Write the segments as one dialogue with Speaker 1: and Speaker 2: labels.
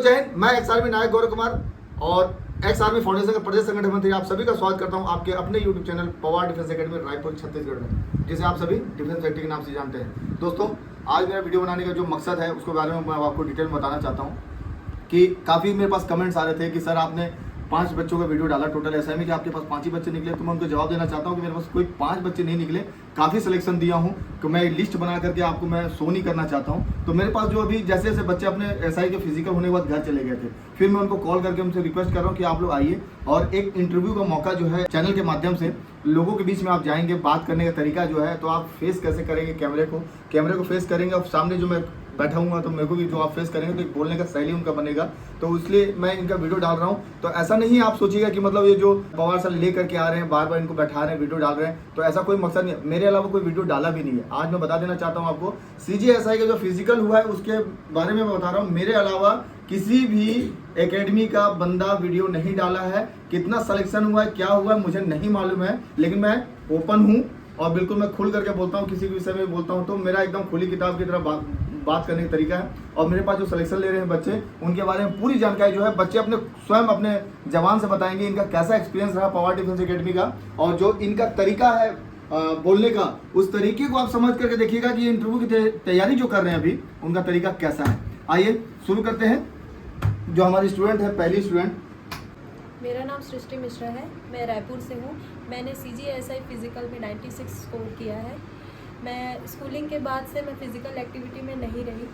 Speaker 1: जय हिंद। मैं ex army नायक गौरव कुमार और एक्स आर्मी फाउंडेशन का प्रदेश संगठन मंत्री आप सभी का स्वागत करता हूं आपके अपने YouTube channel Pawar defence academy Raipur Chhattisgarh में, जिसे आप सभी डिफेंस फैक्ट्री के नाम से जानते हैं। दोस्तों, आज मेरा वीडियो बनाने का जो मकसद है उसके बारे में मैं आपको डिटेल में बताना चाहता हूँ कि काफ़ी मेरे पास कमेंट्स आ रहे थे कि सर आपने 5 बच्चों का वीडियो डाला, टोटल ऐसा है कि आपके पास 5 ही बच्चे निकले। तो मैं उनको जवाब देना चाहता हूँ कि मेरे पास कोई 5 बच्चे नहीं निकले, काफ़ी सिलेक्शन दिया हूँ कि मैं लिस्ट बना करके आपको मैं शो नहीं करना चाहता हूँ। तो मेरे पास जो अभी जैसे जैसे बच्चे अपने एसआई के फिजिकल होने के बाद घर चले गए थे, फिर मैं उनको कॉल करके उनसे रिक्वेस्ट कर रहा हूँ कि आप लोग आइए और एक इंटरव्यू का मौका जो है चैनल के माध्यम से लोगों के बीच में आप जाएंगे। बात करने का तरीका जो है, तो आप फेस कैसे करेंगे कैमरे को फेस करेंगे और सामने जो मैं बैठा हुआ तो मेरे को भी जो आप फेस करेंगे तो एक बोलने का शैली उनका बनेगा। तो इसलिए मैं इनका वीडियो डाल रहा हूँ। तो ऐसा नहीं आप सोचिएगा कि मतलब ये जो पवार सर ले करके आ रहे हैं, बार बार इनको बैठा रहे हैं, वीडियो डाल रहे हैं, तो ऐसा कोई मकसद नहीं है। मेरे अलावा कोई वीडियो डाला भी नहीं है। आज मैं बता देना चाहता हूँ आपको, CGSI का जो फिजिकल हुआ है उसके बारे में मैं बता रहा हूँ। मेरे अलावा किसी भी एकेडमी का बंदा वीडियो नहीं डाला है। कितना सिलेक्शन हुआ है, क्या हुआ है, मुझे नहीं मालूम है, लेकिन मैं ओपन हूँ और बिल्कुल मैं खुल करके बोलता हूँ। किसी भी विषय में बोलता हूँ तो मेरा एकदम खुली किताब की तरह बात करने का तरीका है। और मेरे पास जो सिलेक्शन ले रहे हैं बच्चे, उनके बारे में पूरी जानकारी जो है बच्चे अपने स्वयं अपने जवान से बताएंगे इनका कैसा एक्सपीरियंस रहा पवार डिफेंस एकेडमी का, और जो इनका तरीका है बोलने का, उस तरीके को आप समझ करके देखिएगा कि इंटरव्यू की तैयारी जो कर रहे हैं अभी, उनका तरीका कैसा है। आइए शुरू करते हैं। जो हमारी स्टूडेंट है, पहली स्टूडेंट।
Speaker 2: मेरा नाम सृष्टि मिश्रा है, मैं रायपुर से हूँ। मैंने CGSI फिज़िकल में 96 स्कोर किया है। मैं स्कूलिंग के बाद से मैं फ़िज़िकल एक्टिविटी में नहीं रही,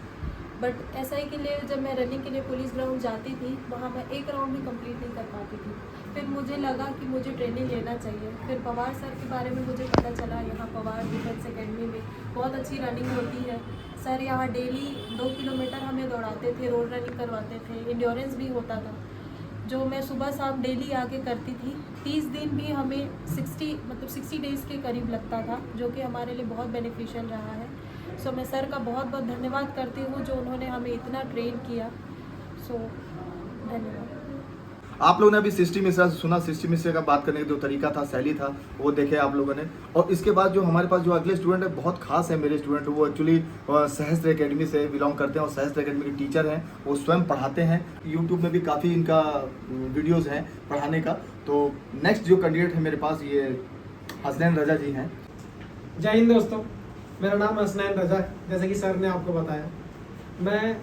Speaker 2: बट SI के लिए जब मैं रनिंग के लिए पुलिस ग्राउंड जाती थी, वहाँ मैं एक राउंड भी कंप्लीट नहीं कर पाती थी। फिर मुझे लगा कि मुझे ट्रेनिंग लेना चाहिए। फिर पवार सर के बारे में मुझे पता चला, यहाँ पवार डिफेंस एकेडमी में बहुत अच्छी रनिंग होती है। सर यहाँ डेली 2 किलोमीटर हमें दौड़ाते थे, रोड रनिंग करवाते थे, इंड्योरेंस भी होता था, जो मैं सुबह शाम डेली आके करती थी। 30 दिन भी हमें 60 डेज़ के करीब लगता था, जो कि हमारे लिए बहुत बेनिफिशियल रहा है। सो मैं सर का बहुत बहुत धन्यवाद करती हूँ जो उन्होंने हमें इतना ट्रेन किया। सो धन्यवाद।
Speaker 1: आप लोगों ने अभी सृष्टि मिश्रा से सुना। सृष्टि मिश्रा का बात करने का जो तरीका था, शैली था, वो देखे आप लोगों ने। और इसके बाद जो हमारे पास जो अगले स्टूडेंट है, बहुत खास है मेरे स्टूडेंट। वो एक्चुअली सहस्त्र एकेडमी से बिलोंग करते हैं और सहस्त्र एकेडमी के टीचर हैं। वो स्वयं पढ़ाते हैं, यूट्यूब में भी काफ़ी इनका वीडियोज़ हैं पढ़ाने का। तो नेक्स्ट जो कैंडिडेट है मेरे पास, ये हसनैन रजा जी हैं।
Speaker 3: जय हिंद दोस्तों, मेरा नाम हसनैन रजा है। जैसे कि सर ने आपको बताया, मैं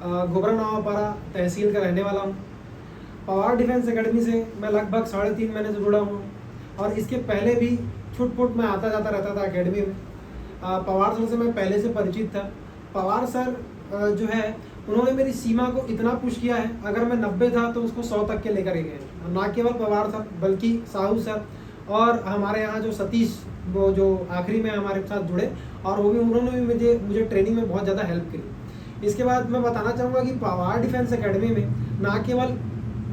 Speaker 3: गोबरा नवापारा तहसील का रहने वाला हूँ। पवार डिफेंस एकेडमी से मैं लगभग 3.5 महीने से जुड़ा हूँ और इसके पहले भी छुट-पुट मैं आता जाता रहता था एकेडमी में। पवार सर से मैं पहले से परिचित था। पवार सर जो है, उन्होंने मेरी सीमा को इतना पुश किया है, अगर मैं 90 था तो उसको 100 तक के लेकर गए। ना केवल पवार सर बल्कि साहू सर और हमारे यहाँ जो सतीश, वो जो आखिरी में हमारे साथ जुड़े, और वो भी उन्होंने भी मुझे ट्रेनिंग में बहुत ज़्यादा हेल्प करी। इसके बाद मैं बताना चाहूँगा कि पवार डिफेंस एकेडमी में ना केवल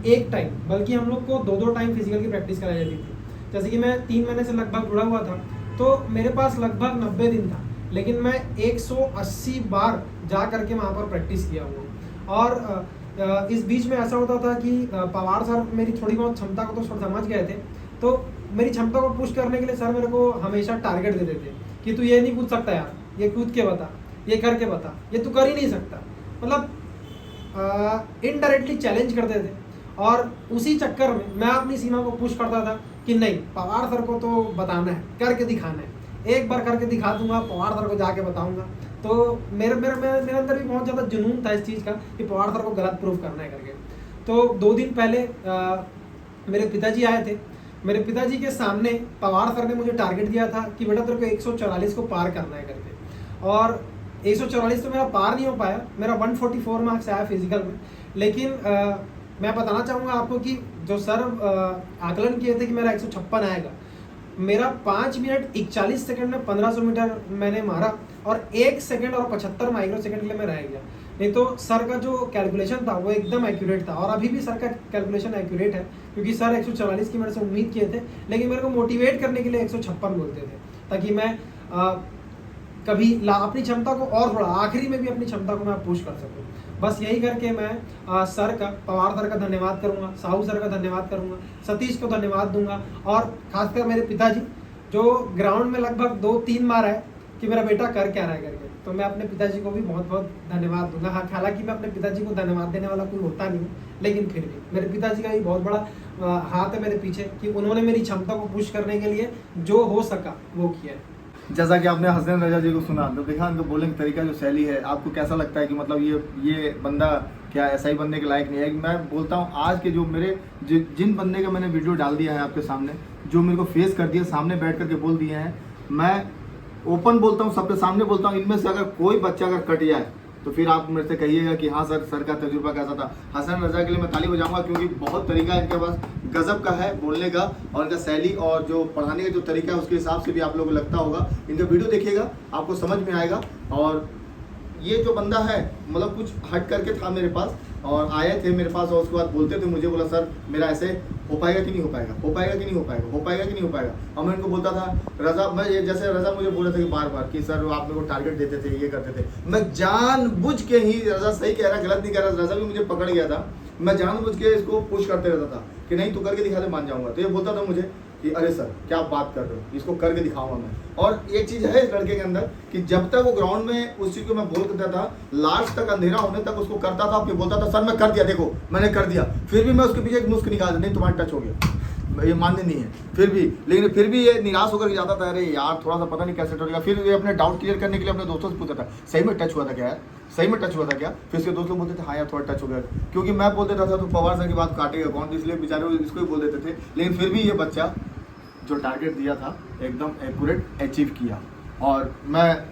Speaker 3: एक टाइम बल्कि हम लोग को 2-2 टाइम फिजिकल की प्रैक्टिस कराई जाती थी। जैसे कि मैं 3 महीने से लगभग जुड़ा हुआ था, तो मेरे पास लगभग 90 दिन था, लेकिन मैं 180 बार जा करके वहाँ पर प्रैक्टिस किया हुआ। और इस बीच में ऐसा होता था कि पवार सर मेरी थोड़ी बहुत क्षमता को तो समझ गए थे, तो मेरी क्षमता को पुश करने के लिए सर मेरे को हमेशा टारगेट देते थे कि तू ये नहीं कूद सकता यार, ये कूद के बता, ये करके बता, ये तू कर ही नहीं सकता। मतलब इनडायरेक्टली चैलेंज करते थे। और उसी चक्कर में मैं अपनी सीमा को पुश करता था कि नहीं, पवार सर को तो बताना है, करके दिखाना है। एक बार करके दिखा दूंगा, पवार सर को जाके बताऊंगा। तो मेरे अंदर भी बहुत ज़्यादा जुनून था इस चीज़ का कि पवार सर को गलत प्रूफ करना है करके। तो 2 दिन पहले मेरे पिताजी आए थे। मेरे पिताजी के सामने पवार सर ने मुझे टारगेट दिया था कि बेटा तेरे को 144 को पार करना है करके। और 144 तो मेरा पार नहीं हो पाया, मेरा 144 मार्क्स आया फिजिकल में। लेकिन मैं बताना चाहूँगा आपको कि जो सर आकलन किए थे कि मेरा 156 आएगा, मेरा 5 मिनट 41 सेकंड में 1500 मीटर मैंने मारा और 1 सेकंड और 75 माइक्रो सेकंड के लिए मैं रह गया। नहीं तो सर का जो कैलकुलेशन था वो एकदम एक्यूरेट था, और अभी भी सर का कैलकुलेशन एक्यूरेट है, क्योंकि सर 144 की मेरे से उम्मीद किए थे, लेकिन मेरे को मोटिवेट करने के लिए 156 बोलते थे, ताकि मैं कभी अपनी क्षमता को और थोड़ा आखिरी में भी अपनी क्षमता को मैं पुश कर सकूँ। बस यही करके मैं सर का, पवार सर का धन्यवाद करूँगा, साहू सर का धन्यवाद करूँगा, सतीश को धन्यवाद दूंगा, और खासकर मेरे पिताजी जो ग्राउंड में लगभग 2-3 बार आए कि मेरा बेटा कर क्या रहा है करके। तो मैं अपने पिताजी को भी बहुत बहुत धन्यवाद दूंगा। हाँ, हालांकि मैं अपने पिताजी को धन्यवाद देने वाला कोई होता नहीं हूँ, लेकिन फिर भी मेरे पिताजी का भी बहुत बड़ा हाथ है मेरे पीछे कि उन्होंने मेरी क्षमता को पुश करने के लिए जो हो सका वो किया।
Speaker 1: जैसा कि आपने हसनैन रजा जी को सुना, तो देखा उनका बोलने का तरीका, जो शैली है, आपको कैसा लगता है कि मतलब ये बंदा क्या ऐसा ही बनने के लायक नहीं है? मैं बोलता हूँ आज के जो मेरे जिन बंदे का मैंने वीडियो डाल दिया है आपके सामने, जो मेरे को फेस कर दिया, सामने बैठ करके बोल दिए हैं, मैं ओपन बोलता हूँ, सबके सामने बोलता हूँ, इनमें से अगर कोई बच्चा अगर कट जाए तो फिर आप मेरे से कहिएगा कि हाँ सर का तजुर्बा कैसा था। हसनैन रजा के लिए मैं ताली बजाऊंगा, क्योंकि बहुत तरीका इनके पास गजब का है बोलने का, और इनका शैली और जो पढ़ाने का जो तरीका है उसके हिसाब से भी आप लोगों को लगता होगा। इनका वीडियो देखिएगा, आपको समझ में आएगा। और ये जो बंदा है मतलब कुछ हट करके था मेरे पास, और आए थे मेरे पास, और उसके बाद बोलते थे मुझे, बोला सर मेरा ऐसे हो पाएगा कि नहीं हो पाएगा, हो पाएगा कि नहीं हो पाएगा, हो पाएगा कि नहीं हो पाएगा। और मैं इनको बोलता था रजा, मैं जैसे रजा मुझे बोल रहे थे कि बार बार कि सर आप मेरे को टारगेट देते थे, ये करते थे, मैं जानबूझ के ही, रजा सही कह रहा गलत नहीं कह रहा, रजा भी मुझे पकड़ गया था, मैं जानबूझ के इसको पुश करते रहता था कि नहीं तू करके दिखा दे, मान जाऊंगा। तो ये बोलता था मुझे कि अरे सर क्या बात कर रहे हो, इसको करके दिखाऊंगा मैं। और एक चीज़ है इस लड़के के अंदर कि जब तक वो ग्राउंड में उस चीज़ को मैं बोल करता था, लास्ट तक अंधेरा होने तक उसको करता था, फिर बोलता था सर मैं कर दिया, देखो मैंने कर दिया, फिर भी मैं उसके पीछे एक मुस्क निकाल, नहीं तुम्हारा टच हो गया, ये मान्य नहीं है फिर भी, लेकिन फिर भी ये निराश होकर जाता था, अरे यार थोड़ा सा पता नहीं कैसे टच होगा। फिर ये अपने डाउट क्लियर करने के लिए अपने दोस्तों से पूछता था सही में टच हुआ था क्या यार, सही में टच हुआ था क्या? फिर उसके दोस्त लोग बोलते थे हाँ यार थोड़ा टच हो गया, क्योंकि मैं बोल देता था तो पवार सर की बात काटेगा कौन, इसलिए बेचारे इसको ही बोल देते थे। लेकिन फिर भी ये बच्चा जो टारगेट दिया था एकदम एक्यूरेट अचीव किया, और मैं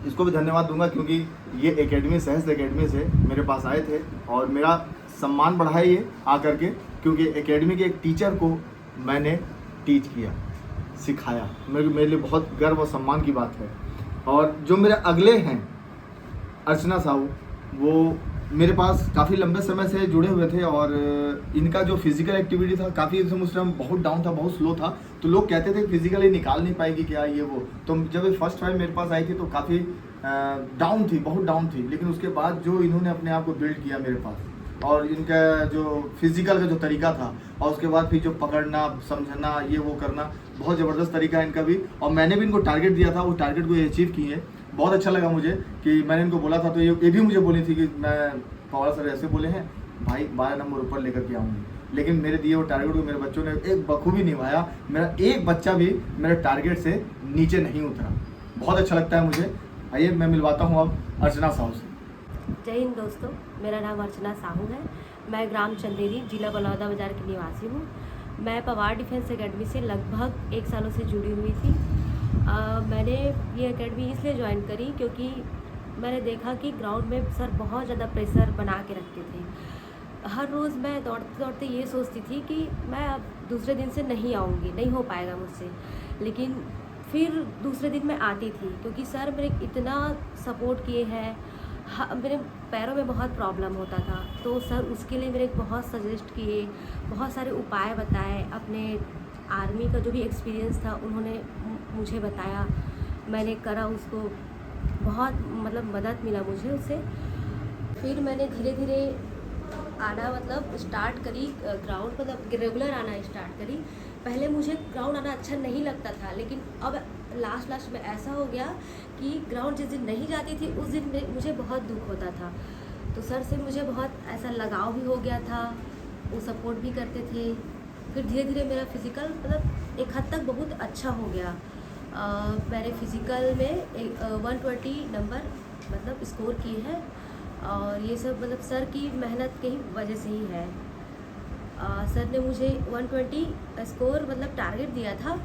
Speaker 1: इसको भी धन्यवाद दूंगा, क्योंकि ये एकेडमी, सहस्त्र एकेडमी से मेरे पास आए थे और मेरा सम्मान बढ़ाया ये आकर के, क्योंकि एकेडमी के एक टीचर को मैंने टीच किया, सिखाया, मेरे लिए बहुत गर्व और सम्मान की बात है। और जो मेरे अगले हैं अर्चना साहू, वो मेरे पास काफ़ी लंबे समय से जुड़े हुए थे, और इनका जो फिजिकल एक्टिविटी था काफ़ी उस टाइम बहुत डाउन था, बहुत स्लो था, तो लोग कहते थे फिजिकली निकाल नहीं पाएगी क्या ये वो। तो जब ये फर्स्ट टाइम मेरे पास आई थी तो काफ़ी डाउन थी, बहुत डाउन थी, लेकिन उसके बाद जो इन्होंने अपने आप को बिल्ड किया मेरे पास, और इनका जो फिजिकल का जो तरीका था, और उसके बाद फिर जो पकड़ना, समझना, ये वो करना, बहुत ज़बरदस्त तरीका है इनका भी। और मैंने भी इनको टारगेट दिया था, वो टारगेट को ये अचीव किए हैं। बहुत अच्छा लगा मुझे कि मैंने इनको बोला था, तो ये भी मुझे बोली थी कि मैं पवार सर ऐसे बोले हैं भाई 12 नंबर ऊपर लेकर के आऊँगी, लेकिन मेरे दिए वो टारगेट को मेरे बच्चों ने एक बखूबी निभाया, मेरा एक बच्चा भी मेरे टारगेट से नीचे नहीं उतरा। बहुत अच्छा लगता है मुझे। आइए मैं मिलवाता हूँ अब अर्चना साहू से।
Speaker 4: जय हिंद दोस्तों, मेरा नाम अर्चना साहू है। मैं ग्राम चंदेरी, जिला बलौदा बाजार की निवासी हूँ। मैं पवार डिफेंस एकेडमी से लगभग 1 सालों से जुड़ी हुई थी। मैंने ये एकेडमी इसलिए ज्वाइन करी क्योंकि मैंने देखा कि ग्राउंड में सर बहुत ज़्यादा प्रेशर बना के रखते थे। हर रोज़ मैं दौड़ते दौड़ते ये सोचती थी कि मैं अब दूसरे दिन से नहीं आऊँगी, नहीं हो पाएगा मुझसे, लेकिन फिर दूसरे दिन मैं आती थी क्योंकि सर मेरे इतना सपोर्ट किए हैं। मेरे पैरों में बहुत प्रॉब्लम होता था, तो सर उसके लिए मेरे बहुत सजेस्ट किए, बहुत सारे उपाय बताए। अपने आर्मी का जो भी एक्सपीरियंस था उन्होंने मुझे बताया, मैंने करा, उसको बहुत मतलब मदद मिला मुझे उससे। फिर मैंने धीरे धीरे आना मतलब स्टार्ट करी ग्राउंड, मतलब रेगुलर आना स्टार्ट करी। पहले मुझे ग्राउंड आना अच्छा नहीं लगता था, लेकिन अब लास्ट में ऐसा हो गया कि ग्राउंड जिस दिन नहीं जाती थी उस दिन मुझे बहुत दुख होता था। तो सर से मुझे बहुत ऐसा लगाव भी हो गया था, वो सपोर्ट भी करते थे। फिर धीरे धीरे मेरा फिज़िकल मतलब एक हद तक बहुत अच्छा हो गया। मैंने फिज़िकल में 120 नंबर मतलब स्कोर किए हैं, और ये सब मतलब सर की मेहनत की ही वजह से ही है। सर ने मुझे 120 स्कोर मतलब टारगेट दिया था,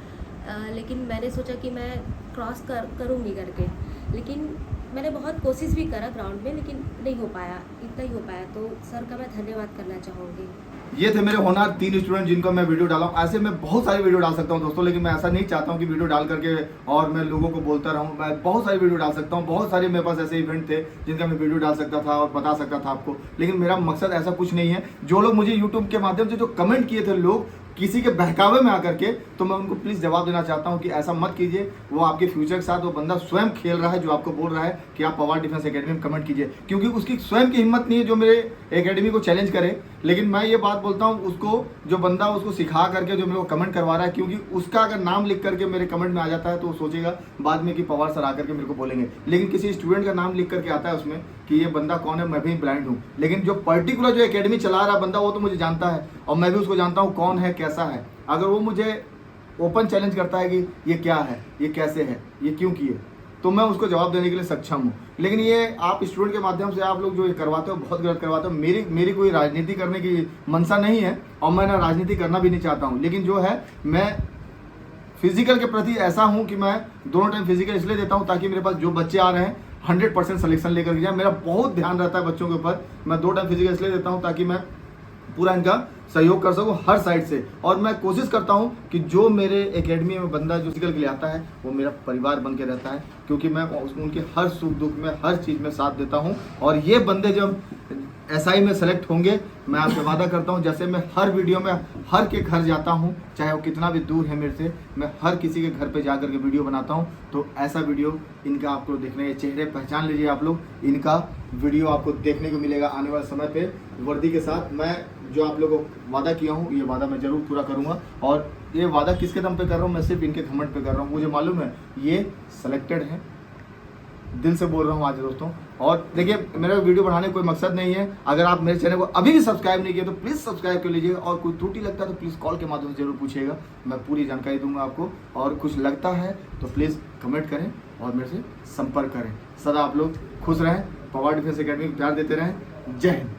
Speaker 4: लेकिन मैंने सोचा कि मैं क्रॉस करूँगी करके, लेकिन मैंने बहुत कोशिश भी करा ग्राउंड में, लेकिन नहीं हो पाया, इतना ही हो पाया। तो सर का मैं धन्यवाद करना चाहूँगी।
Speaker 1: ये थे मेरे होनहार 3 स्टूडेंट जिनको मैं वीडियो डाला हूँ। ऐसे मैं बहुत सारी वीडियो डाल सकता हूँ दोस्तों, लेकिन मैं ऐसा नहीं चाहता हूँ कि वीडियो डाल करके और मैं लोगों को बोलता रहूँ। मैं बहुत सारी वीडियो डाल सकता हूँ, बहुत सारे मेरे पास ऐसे इवेंट थे जिनका मैं वीडियो डाल सकता था और बता सकता था आपको, लेकिन मेरा मकसद ऐसा कुछ नहीं है। जो लोग मुझे यूट्यूब के माध्यम से जो कमेंट किए थे लोग किसी के बहकावे में आकर के, तो मैं उनको प्लीज़ जवाब देना चाहता हूं कि ऐसा मत कीजिए। वो आपके फ्यूचर के साथ वो बंदा स्वयं खेल रहा है जो आपको बोल रहा है कि आप पवार डिफेंस एकेडमी में कमेंट कीजिए, क्योंकि उसकी स्वयं की हिम्मत नहीं है जो मेरे एकेडमी को चैलेंज करे। लेकिन मैं ये बात बोलता हूँ उसको, जो बंदा उसको सिखा करके जो मेरे को कमेंट करवा रहा है, क्योंकि उसका अगर नाम लिख करके मेरे कमेंट में आ जाता है तो वो सोचेगा बाद में कि पवार सर आकर के मेरे को बोलेंगे। लेकिन किसी स्टूडेंट का नाम लिख करके आता है उसमें कि ये बंदा कौन है, मैं भी ब्लाइंड हूँ, लेकिन जो पर्टिकुलर जो एकेडमी चला रहा बंदा वो तो मुझे जानता है और मैं भी उसको जानता हूँ कौन है, कैसा है। अगर वो मुझे ओपन चैलेंज करता है कि ये क्या है, ये कैसे है, ये क्यों किए, तो मैं उसको जवाब देने के लिए सक्षम हूँ। लेकिन ये आप स्टूडेंट के माध्यम से आप लोग जो ये करवाते हो बहुत गलत करवाते हो। मेरी कोई राजनीति करने की मंशा नहीं है और मैं ना राजनीति करना भी नहीं चाहता हूँ, लेकिन जो है मैं फिजिकल के प्रति ऐसा हूँ कि मैं दोनों टाइम फिजिकल इसलिए देता हूँ ताकि मेरे पास जो बच्चे आ रहे हैं 100% सिलेक्शन लेकर के जाए। मेरा बहुत ध्यान रहता है बच्चों के ऊपर। मैं 2 टाइम फिजिकल इसलिए देता हूँ ताकि मैं पूरा इनका सहयोग कर सकूं हर साइड से। और मैं कोशिश करता हूं कि जो मेरे एकेडमी में बंदा जो फिजिकल के लिए आता है वो मेरा परिवार बन के रहता है, क्योंकि मैं उनके हर सुख दुख में हर चीज़ में साथ देता हूं। और ये बंदे जब SI में सेलेक्ट होंगे, मैं आपसे वादा करता हूं, जैसे मैं हर वीडियो में हर के घर जाता हूं, चाहे वो कितना भी दूर है मेरे से, मैं हर किसी के घर पे जा करके वीडियो बनाता हूं। तो ऐसा वीडियो इनका आपको देखने, ये चेहरे पहचान लीजिए आप लोग, इनका वीडियो आपको देखने को मिलेगा आने वाले समय पे वर्दी के साथ। मैं जो आप लोगों को वादा किया हूँ ये वादा मैं ज़रूर पूरा करूँगा। और ये वादा किसके दम पे कर रहा हूँ, मैं सिर्फ इनके घमंड पे कर रहा हूँ। मुझे मालूम है ये सेलेक्टेड है, दिल से बोल रहा हूँ आज दोस्तों। और देखिए मेरा वीडियो बनाने का कोई मकसद नहीं है। अगर आप मेरे चैनल को अभी भी सब्सक्राइब नहीं किया तो प्लीज़ सब्सक्राइब कर लीजिएगा, और कोई त्रुटि लगता है तो प्लीज़ कॉल के माध्यम से जरूर पूछिएगा, मैं पूरी जानकारी दूंगा आपको। और कुछ लगता है तो प्लीज़ कमेंट करें और मेरे से संपर्क करें। सदा आप लोग खुश रहें, पवार डिफेंस एकेडमी को प्यार देते रहें। जय हिंद।